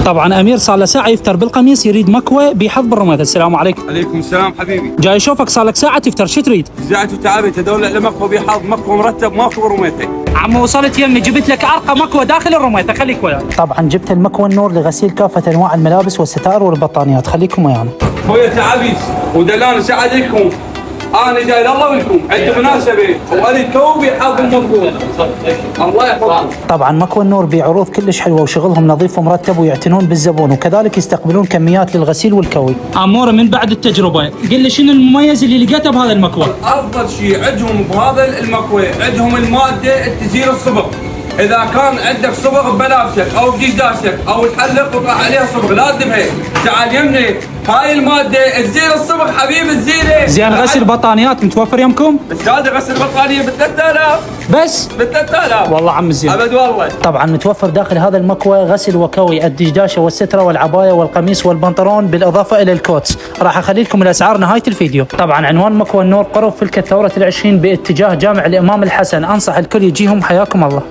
طبعا امير صار له ساعه يفتر بالقميص، يريد مكوى بيحط بالرمية. السلام عليكم. عليكم السلام حبيبي. جاي اشوفك صار لك ساعه تفتر، شو تريد؟ زعت وتعبت ادور على مكوى بيحاض، مكوى مرتب ماكو رميته. عمو وصلت يمي، جبت لك ارقى مكوى داخل الرمية، خليك وياي. طبعا جبت المكوى النور لغسيل كافه انواع الملابس والستائر والبطانيات، خليكم ويانا. خويا تعبيس ودلان ساعدكم، انا جاي الله ولكم عندي مناسبه واريد كوبي حاط المكوى. الله يحفظكم. طبعا مكوى النور بعروض كلش حلوه وشغلهم نظيف ومرتب ويعتنون بالزبون، وكذلك يستقبلون كميات للغسيل والكوي. اموره من بعد التجربه قل لي شنو المميز اللي لقيته بهذا المكوى؟ افضل شيء عندهم بهذا المكوى عندهم الماده تزيل الصبغ. اذا كان عندك صبغ بملابسك او بدشداشك او تحلق وطلع عليها صبغ لازم هيك تعال يمني هاي الماده تزيل الصبغ حبيبي تزيله. زين غسل بطانيات متوفر يمكم؟ بس هذا غسل بطانيه ب 3000 بس ب 3000 والله عم زين ابد والله. طبعا متوفر داخل هذا المكوى غسل وكوي الدشداشه والستره والعبايه والقميص والبنطلون بالاضافه الى الكوتس. راح اخلي لكم الاسعار نهايه الفيديو. طبعا عنوان مكوى النور قرب فلكة ثوره ال20 باتجاه جامع الامام الحسن، انصح الكل يجيهم، حياكم الله.